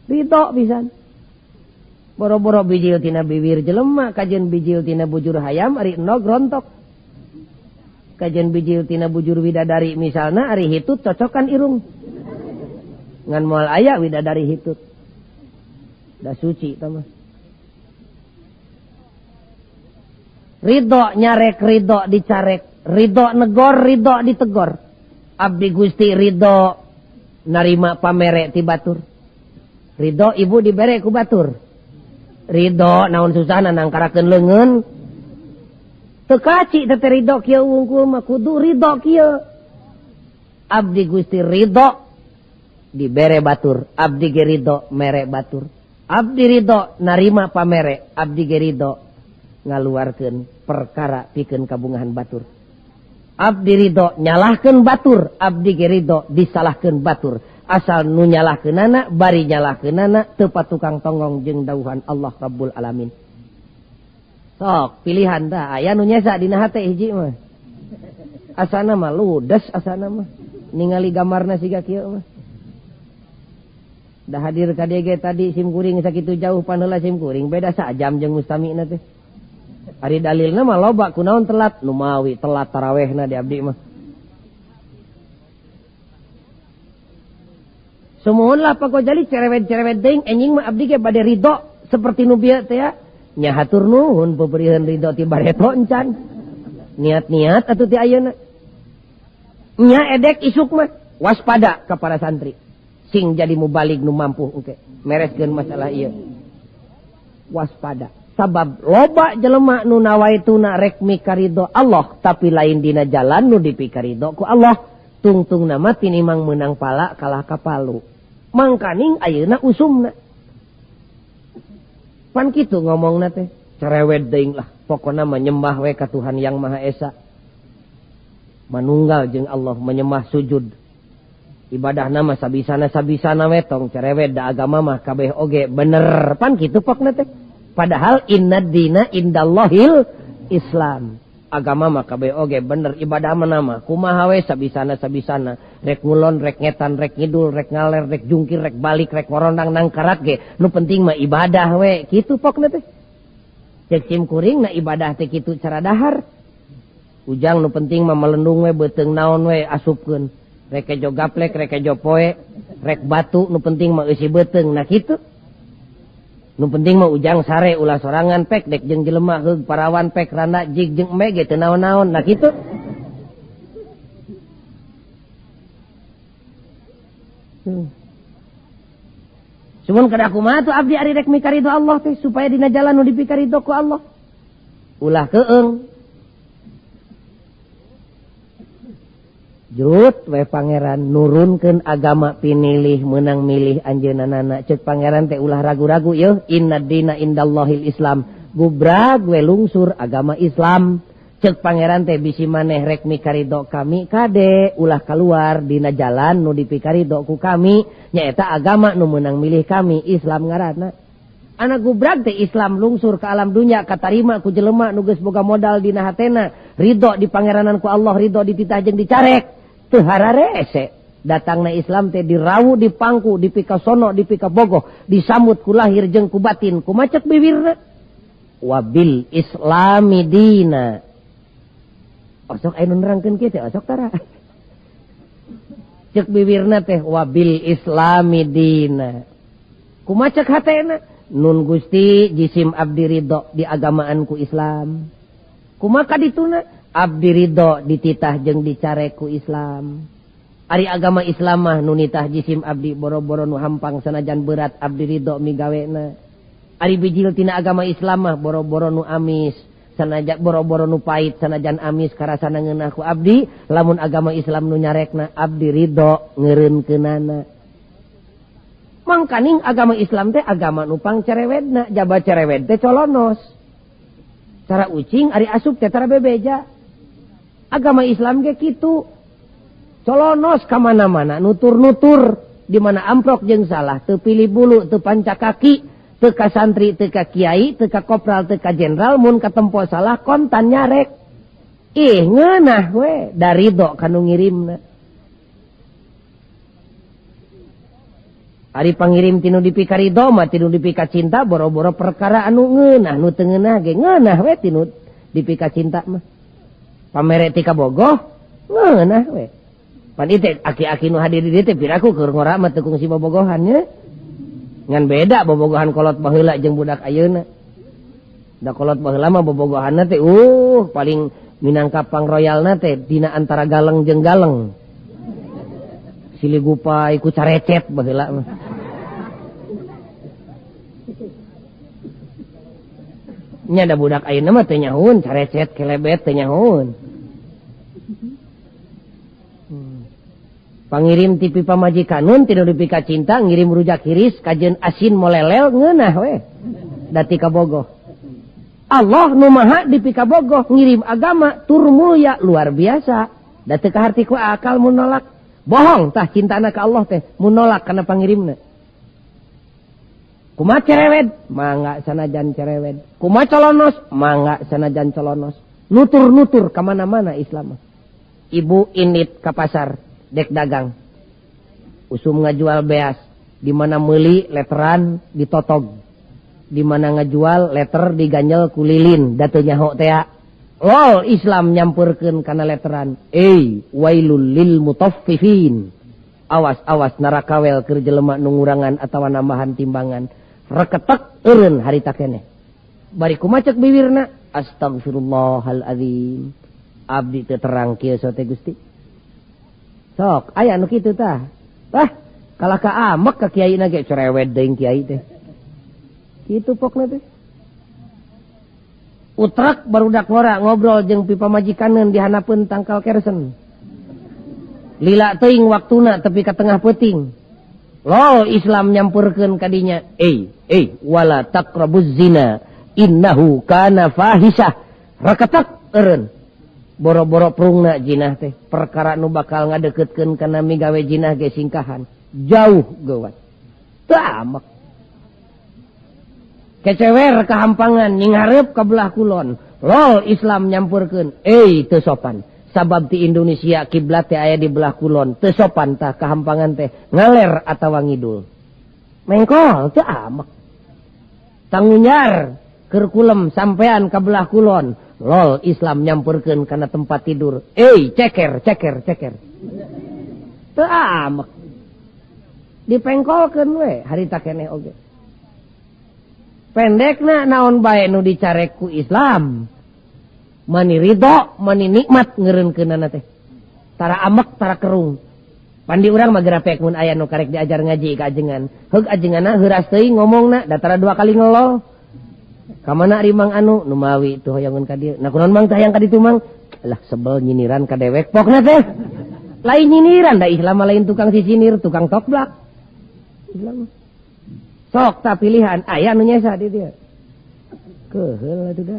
Ridho pisan. Boro-boro bijil tina bibir jelema kajen bijil tina bujur hayam ari enog rontok. Kajen bijil tina bujur widadari misalna ari hitut cocokan irung. Ngan moal aya widadari hitut. Da suci tama. Ridho nyarek ridho dicarek, ridho negor ridho ditegor. Abdi Gusti ridho narima pamere ti batur. Ridho ibu dibere ku batur. Ridho naon susahna nangkarakeun leungeun. Teu kaci teh ridho kieu wungkul mah kudu ridho kieu. Abdi Gusti ridho dibere batur, abdi ge ridho mere batur. Abdi ridho narima pamere, abdi ge ridho ngaluarkeun perkara pikeun kabungahan batur. Abdi ridho nyalahkeun batur, abdi ge ridho disalahkeun batur. Asal nu nyalahkeunana bari nyalahkeunana teu patukang tonggong jeung dauhan Allah Rabbul Alamin. Sok pilihan dah aya nu nyesa dina hate hiji mah. Asana mah ludes asana mah. Ningali gambarna siga kieu mah. Dah hadir ka DG tadi sim kuring sakitu jauh paneula sim kuring beda sajam jeung mustamina teh. Ari dalilna mah loba kunaon telat nu mawi telat tarawehna di abdi mah. Sumuhun lah pakojali cerewet-cerewet deing enjing mah abdi ge bade ridho seperti nu bieu teh ya. Nya hatur nuhun paberihan ridho ti bareto encan. Niat-niat atuh ti ayeuna. Nya edek isuk mah waspada ka para santri. Sing jadi mubalik nu mampu engke mereskeun masalah ieu. Waspada. Sabab loba jelema nu nawaituna rek mikaridho Allah tapi lain dina jalan nu dipikaridho ku Allah. Tungtungna mah tinimang meunang pala kalah kapalu. Mangkaning ayeuna usumna. Pan kitu ngomongna teh. Cerewet deing lah. Pokona menyembah we ka Tuhan Yang Maha Esa. Manunggal jeung Allah menyembah sujud. Ibadah nama sabisana we tong cerewet da agama mah kabeh oge bener pan kitu pokna teh. Padahal inna dina indallahil Islam. Agama mah kabeh oge bener ibadah mah nama kumaha we sabisana rek ngulon rek ngetan rek ngidul rek ngaler rek jungkir rek balik rek ngorondang nang karat ge nu penting mah ibadah we kitu pokna teh. Cek sim kuring na ibadah teh kitu cara dahar. Ujang nu penting mah melendung we beuteung naon we asupkeun. Rek kejo gaplek, rek kejo poe, rek batu, nu penting mah eusi beuteung, nah kitu. Nu penting mah ujang sare ulah sorangan pek dek jeung jelema heug parawan pek randa jig jeung eme ge teu naon-naon, nah kitu. Cuman kada kumaha tuh abdi ari rek mikaridho Allah teh supaya dina jalan nu dipikaridho ku Allah. Ulah keung. Jurut we pangeran nurunkeun agama pinilih menang milih anjeunana ceuk pangeran teh ulah ragu-ragu yeuh inna dina indallahil Islam gubrag we lungsur agama Islam ceuk pangeran teh bisi maneh rek mikaridho kami kade ulah kaluar dina jalan nu dipikaridho ku kami nyaeta agama nu menang milih kami Islam ngaranna anak gubrag teh Islam lungsur ke alam dunya katarima ku jelema nu geus boga modal dina hatena ridho di pangeranan ku Allah ridho dititah jeung dicarek teu hararese datangna Islam teh dirawu dipangku dipikasono dipikabogoh disambut ku lahir jeung ku batin ku macet bibirna wabil islami dina osok aya nu nerangkeun kieu teh osok tara cek bibirna teh wabil islami dina. Kumaha cek hatena? Nun Gusti jisim abdi ridho di agamaanku Islam. Kumaha kadituna? Abdi ridho dititah jeung dicareku Islam. Ari agama Islam mah nu nitah jisim abdi boro-boro nu hampang sanajan berat abdi ridho migawena. Ari bijil tina agama Islam mah boro-boro nu amis sanajan boro-boro nu pait sanajan amis karasana ngeunah ku abdi. Lamun agama Islam nu nyarekna abdi ridho ngeureunkeunana. Mangkaning agama Islam teh agama nu pangcerewedna, jaba cerewed teh colonos. Cara ucing ari asup teh tara bebeja. Agama Islam ge kitu. Colonos kamana-mana, nutur-nutur, di mana amprok jeung salah, teu pilih bulu, teu panca kaki, teu ka santri, teu ka kiai, teu ka kopral, teu ka jenderal, mun katempo salah kontan nyarek. Ih ngeunah we, dari do kanu ngirimna. Ari pangirim tinu dipika ridho mah tinu dipika cinta boro-boro perkara anu ngeunah, nu teu ngeunah ge ngeunah we tinu dipika cinta mah. Pamere ti kabogoh ngeunah we. Pan ite aki-aki nu hadir di dieu teh piraku keur ngora mah teu kungsi bobogohan nya. Ngan beda bobogohan kolot baheula jeung budak ayeuna. Da kolot baheula mah bobogohanna teh paling minangka pangroyalna teh dina antara galeng jeung galeng. Siligupai ku carecet baheula mah. Nya da budak ayeuna mah teu nyahoun carecet kelebet teu nyahoun. Pangirim tipi pamajikanun tinu dipika cinta ngirim rujak hiris kajen asin molelel ngeunah we dati kabogoh. Allah nu maha dipika bogoh ngirim agama tur mulia luar biasa. Da teu kaharti ku akal mun nolak. Bohong tah cintana ka Allah teh mun nolak kana pangirimna. Kumaha cerewed? Mangga sanajan cerewed. Kumaha colonos? Mangga sanajan colonos. Nutur-nutur ka mana-mana Islam. Ibu init ka pasar dek dagang usum ngajual beas di mana meuli letteran ditotog di mana ngajual letter diganjel ku lilin da teu nyaho teh lol Islam nyampurkeun kana letteran wailul lil mutaffifin awas neraka wel keur jelema nu ngurangan atawa nambahan timbangan reketek eureun harita keneh bari kumaha cek bibirna astagfirullahalazim abdi teu terang kieu sote Gusti. Sok, aya anu kitu tah. Kalah ka amek ka kiai na ge cerewet deung kiai teh. Kitu pokna teh. Utrak barudak ngora ngobrol jeung pipa majikaneun di hanapeun tangkal kersen. Lila teuing waktuna tepi ka tengah peuting. Lol Islam nyampurkeun ka dinya. Wala taqrabuz zina innahu kana fahisah. Raketak eureun. Boro-boro prungna jinah teh perkara nu bakal ngadeukeutkeun kana migawe jinah ge singkahan jauh geuwat teu amek kecewer kahampangan nyinghareup ka belah kulon lol Islam nyampurkeun teu sopan sabab ti Indonesia kiblat teh aya di belah kulon teu sopan tah kahampangan teh ngaler atawa ngidul mengkol teu amek tangunyar keur kulem sampean ka belah kulon lol Islam nyampurkeun kana tempat tidur. Ceker. Teu amek. Dipengkolkeun we harita keneh oge. Pendekna naon bae nu dicarek ku Islam. Mani ridho, mani nikmat ngeureunkeunana teh. Tara amek, tara kerung. Pandi urang mah gerapek mun aya nu karek diajar ngaji ka ajengan. Heug ajenganna heuras teuing ngomongna, da tara 2 kali ngelol. Kamana ari mang anu nu mawi tuh hoyangun ka dieu. Nah kunaon mang teh hayang ka ditu mang? Alah sebel nyiniran ka dewek pokna teh. Lain nyiniran da Islam lain tukang sisinir, tukang toplak. Islam. Sok ta pilihan aya nu nyesa di dieu. Keheul atuh da.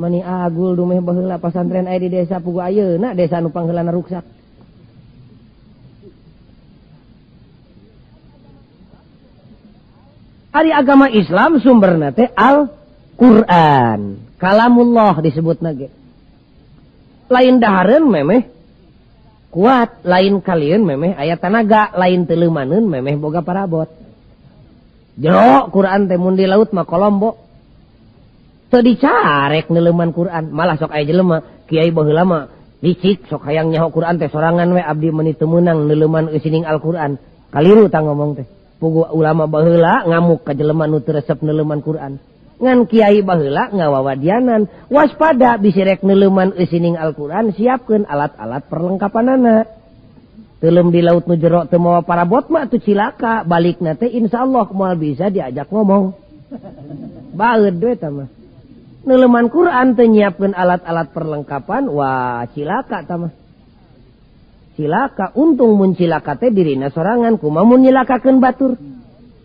Mani agul dumeh baheula pasantren aya di desa pugu ayeuna desa nu pangheulana ruksak. Ari agama Islam sumberna teh Al-Qur'an. Kalamullah disebutna ge. Lain dahareun memeh kuat, lain kalieun memeh aya tanaga, lain teu leumaneun memeh boga parabot. Jero Qur'an teh mun di laut mah Kolombo. Teu dicarek neuleuman Qur'an, malah sok aya jelema kiai baheula mah licik sok hayang nyaho Quran teh sorangan we abdi meuni teu meunang neuleuman eusining Al-Qur'an. Kaliru tah ngomong teh. Pugu ulama baheula ngamuk ka jelema nu teu resep neuleuman Quran. Ngan kiai baheula ngawawadianan, waspada bisi rek neuleuman eusining Al-Qur'an, siapkeun alat-alat perlengkapanana. Teuleum di laut nu jero teu mawa parabot mah atuh cilaka, balikna teh insyaallah moal bisa diajak ngomong. Baeud we tah mah. Neuleuman Quran teu nyiapkeun alat-alat perlengkapan, wah cilaka tah mah. Cilaka, untung mun cilaka teh dirina sorangan, kumaha mun nyilakakeun batur.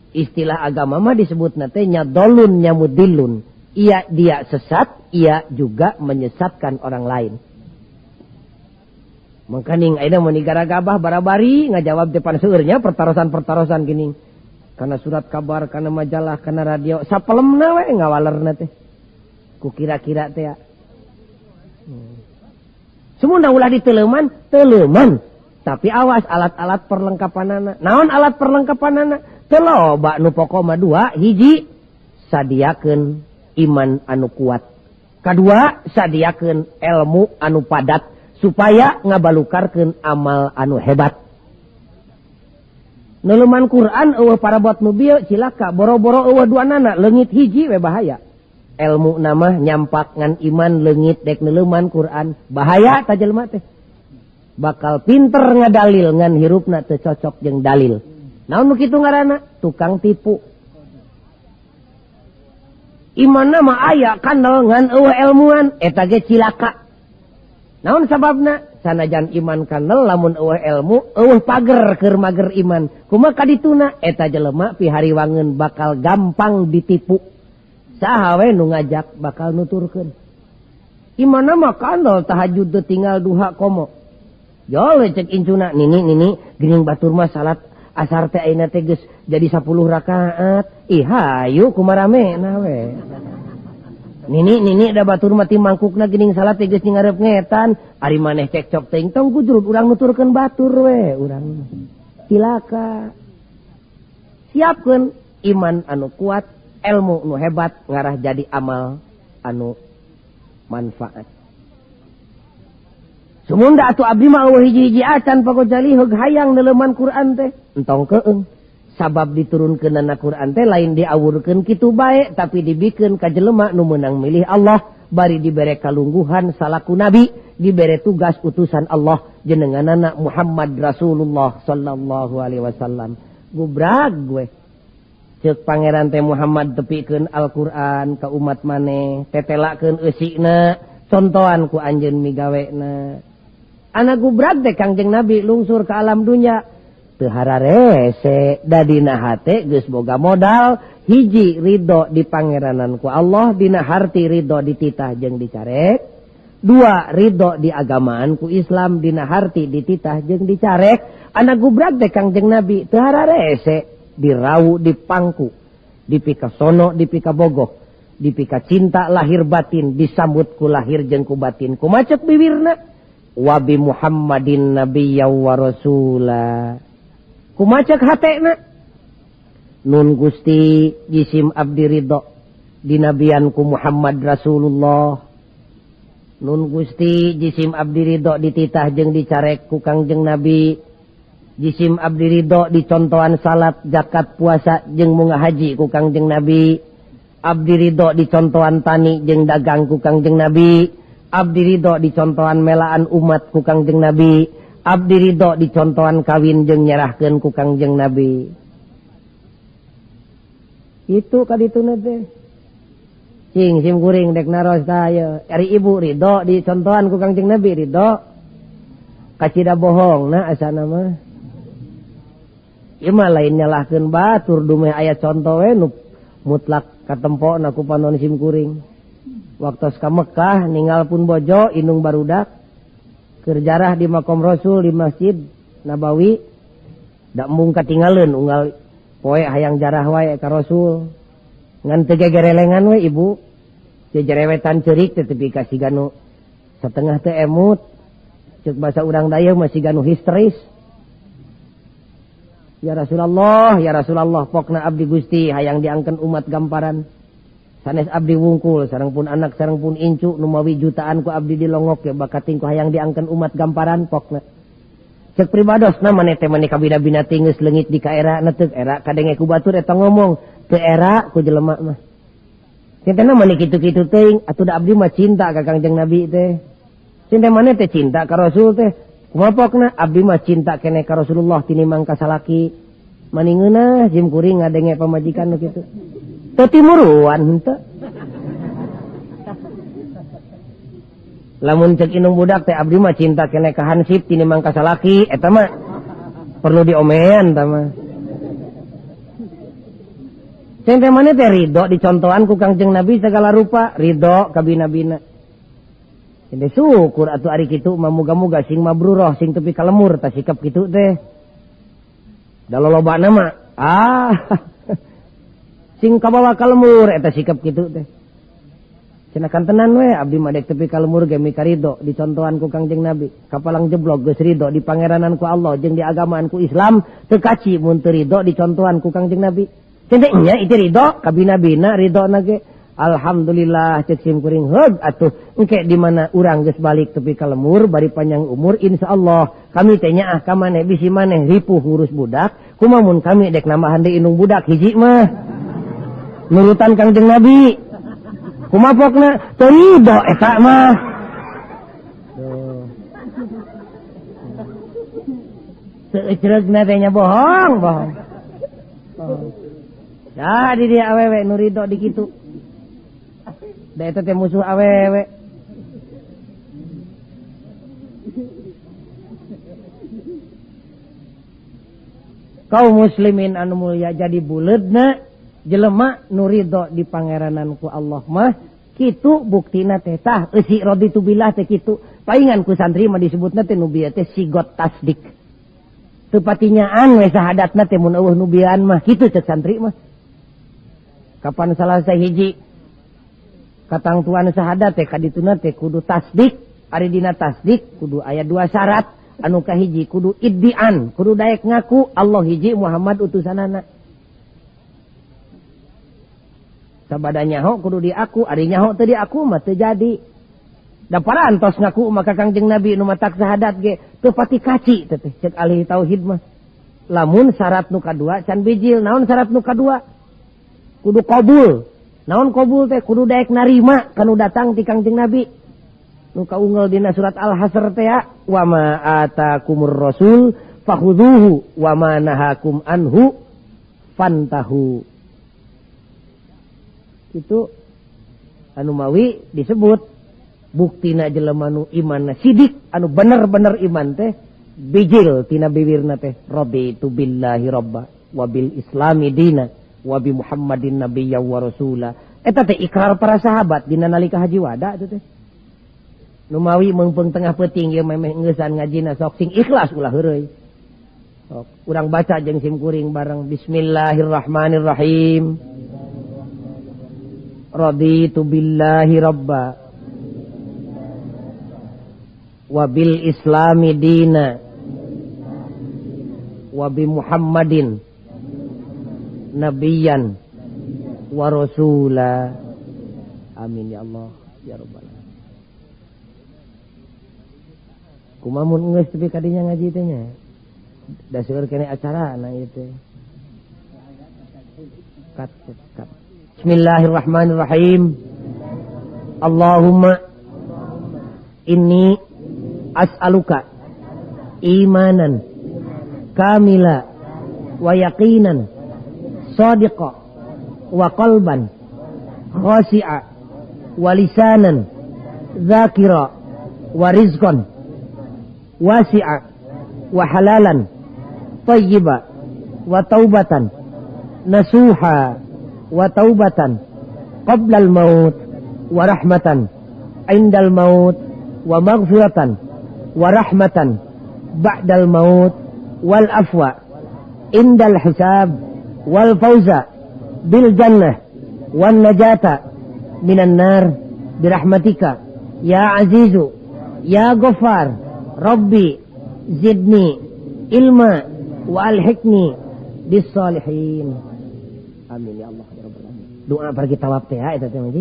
Istilah agama mah disebutna teh nyadolun nyamudilun. Dia sesat, ia juga menyesatkan orang lain. Mangkaning ayeuna mun digaragabah barabari ngajawab depan seueurnya pertarosan-pertarosan gini. Kana surat kabar, kana majalah, kana radio, sapelemna we ngawalerna teh. Ku kira-kira teh ya. Semuna ulah diteleuman, teleuman. Tapi awas alat-alat perlengkapanana. Naon alat perlengkapanana? Teu loba nu pokok mah dua, hiji sadiakeun iman anu kuat. Kadua sadiakeun ilmu anu padat supaya ngabalukarkeun amal anu hebat. Neuleuman Quran eueuh parabot nu bieu cilaka, boro-boro eueuh duanana leungit hiji we bahaya. Ilmu nama nyampak ngan iman leungit dek neuleuman Quran, bahaya ta jelema teh. Bakal pinter ngadalil ngan hirupna teu cocok jeung dalil. Naon nu kitu ngaranna? Tukang tipu. Imanna mah aya kandel ngan eueuh ilmuan, eta ge cilaka. Naon sababna? Sanajan iman kandel lamun eueuh ilmu, eueuh pager keur mager iman. Kumaha kadituna? Eta jelema pihariwangeun bakal gampang ditipu. Saha we nu ngajak bakal nuturkeun. Imanna mah kandel tahajud teu tinggal duha komo. Jol cek incuna nini geuning batur mah salat asar teh ayeuna teh geus jadi 10 rakaat. Ih hayu kumaramena we. Nini da batur mah ti mangkukna geuning salat teh geus ngarep ngetan, ari maneh cekcok teuing tong gujrut urang nuturkeun batur we, urang cilaka. Siapkeun iman anu kuat, ilmu nu hebat ngarah jadi amal anu manfaat. Sumunda atuh abdi mah eueuh hiji-hiji acan pagojali heug hayang neuleuman Quran teh, entong keung. Sabab diturunkeunana Quran teh lain diawurkeun kitu bae, tapi dibikeun ka jelema nu meunang milih Allah, bari dibere kalungguhan salaku nabi, dibere tugas utusan Allah jenenganana Muhammad Rasulullah sallallahu alaihi wasallam. Gubrag gue. Ceuk pangeran teh Muhammad tepikeun Al-Qur'an ka umat maneh, tetelakeun eusina, contohan ku anjeun migawena. Ana gubrag teh Kangjeng Nabi lungsur ka alam dunya. Teu hararese dadina hate geus boga modal, hiji ridho di pangeranan ku Allah, dina harti ridho dititah jeung dicarek. Dua ridho di agamaan ku Islam, dina harti dititah jeung dicarek. Ana gubrag teh Kangjeng Nabi teu hararese dirawu dipangku, dipika sono, dipika bogoh, dipika cinta lahir batin, disambut ku lahir jeung ku batin. Kumacet bibirna wa bi Muhammadin nabiyyan wa rasula. Kumacek hatena nun Gusti jisim abdi ridho dinabianku Muhammad Rasulullah. Nun Gusti jisim abdi ridho dititah jeung dicarek ku Kangjeng Nabi. Jisim abdi ridho dicontohan salat, zakat, puasa jeung munggah haji ku Kangjeng Nabi. Abdi ridho dicontohan tani jeung dagang ku Kangjeng Nabi. Abdi ridho dicontohan melaan umat ku Kangjeng Nabi. Abdi ridho dicontohan kawin jeung nyerahkeun ku Kangjeng Nabi. Itu kadituna teh. Cing sim kuring dek naros tah ari ibu ridho dicontohan ku Kangjeng Nabi ridho. Kacida bohongna asana mah. Ieu mah lain nyalahkeun batur dumeh aya conto we nu mutlak katempona ku panon sim kuring. Waktu ka Mekah ninggalpun bojo indung barudak. Kerjarah di makom Rasul di Masjid Nabawi, dak mung katinggalin unggal poe hayang jarah wae ka Rasul. Ngan teu gegerelengan we ibu. Teu jerewetan ceurik teh tepi ka siganu satengah teh emut. Ceuk basa urang dayeuh masih ganu histeris. Ya Rasulullah, pokna abdi Gusti hayang diangkeun umat gamparan. sanes abdi wungkul sareng pun anak sareng pun incu nu mawi jutaan ku abdi dilongok ya bakating ku hayang diangkeun umat gamparan pokna cek pribadosna maneh teh maneh kabina-bina geus leungit di ka era na teu era kadenge ku batur eta ngomong teu era ku jelema mah cintana maneh kitu-kitu teuing atuh da abdi mah cinta ka Kangjeng Nabi teh cinta maneh teh cinta ka Rasul teh kumaha pokna abdi mah cinta keneh ka Rasulullah tinimbang ka salaki maningeunah jim kuring ngadenge pamajikan nu kitu teu timuruan henteu lamun cek inung budak teh abdi mah cinta keneh ka hansip tinimbang ka salaki eta mah perlu diomean tah mah cinta maneh teh ridho dicontohan ku Kangjeng Nabi segala rupa ridho ka bina-bina jadi syukur atuh ari kitu mah muga-muga sing mabruroh sing tepi ka lemur tah sikap kitu teh da lolobana mah sing kabawa ka lemur eta sikap kitu teh cenah tenan we abdi mah dek tepi ka lemur ge mika ridho dicontohan ku Kangjeng Nabi kapalang jeblok geus ridho di pangeranan ku Allah jeung di agamaan ku Islam teu kaci mun teu ridho dicontohan ku Kangjeng Nabi cenah nya itu ridho ka bina-bina ridhona ge alhamdulillah cek sim kuring heug atuh engke di mana urang geus balik tepi ka lemur bari panjang umur insyaallah kami teh nyaah ka maneh bisi maneh ripuh ngurus budak kumaha mun kami dek nambahan deui inung budak hiji mah nurutan Kangjeng Nabi kumaha pokna teu ridho eta mah seuceureugeuna teh nya bohong dah di dia awewe nu ridho di kitu da eta teh musuh awewe kaum muslimin anu mulia jadi buleudna jelema nu ridho di pangeranan ku Allah mah kitu buktina teh tah eusi raditu billah teh kitu paingan ku santri mah disebutna teh nu bieu teh sigot tasdik teu patinyaan we sahadatna teh mun eueuh nu bieuan mah kitu cek santri mah kapan salah sahiji katang tuan sahadat teh kadituna teh kudu tasdik ari dina tasdik kudu aya dua syarat anu kahiji kudu iddian kudu daek ngaku Allah hiji Muhammad utusanana sabada nyaho kudu diaku ari nyaho teu diaku mah teu jadi da parantos ngaku maka Kangjeng Nabi nu matak sahadat ge teu pati kaci teh cek ahli tauhid mah lamun syarat nu kadua can bijil naon syarat nu kadua kudu qabul naon qabul teh kudu daek narima kanu datang ti Kangjeng Nabi nu kaunggel dina surat Al-Hasr teh wa ma atakumur rasul fakhudhuhu wa ma nahakum anhu fantahu itu anu mawi disebut buktina jelema nu imanna sidik anu bener-bener iman teh bijil tina bibirna teh raditu billahi rabba wa bil islami dina wa bi Muhammadin nabiyya wa rasula eta teh ikrar para sahabat dina nalika haji wada itu teh nu mawi meungpeung tengah peuting ieu memeh ngeusan ngajina sok sing ikhlas ulah heureuy sok urang baca jeung sim kuring bareng bismillahirrahmanirrahim raditu billahi rabba wa bil islami dina wa bi Muhammadin nabiyan wa rasula amin ya Allah ya rabbal alamin kumaha mun geus tepi kadinya ngaji teh nya da seueur keneh acara na ieu teh kat bismillahirrahmanirrahim Allahumma inni as'aluka imanan kamila wa yaqinan sadiqa wa qalban khasi'a wa lisanan dzakira wa rizqan wasi'a wa halalan tayyiba wa taubatan nasuha wa taubatan qabla al-maut wa rahmatan indal maut wa maghfiratan wa rahmatan ba'dal maut wal afwa indal hisab wal fawza bil jannah wan najata minan nar birahmatika ya azizu ya ghaffar rabbi zidni ilma wa alhiqni bis salihin Amin ya Allah ya rabbal alamin. Doa pergi tawaf teh eta teh mah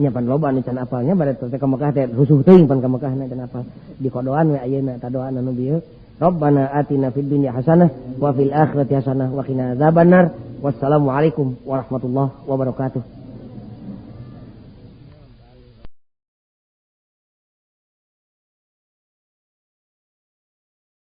nyapan loba anu can apalnya bade teh ka Mekah teh rusuh teuing pan ka Mekah na can apal. Di kodoan we ayeuna ta doa anu bieu. Rabbana atina fid dunya hasanah wa fil akhirati hasanah wa qina adzabannar. Wassalamualaikum warahmatullahi wabarakatuh.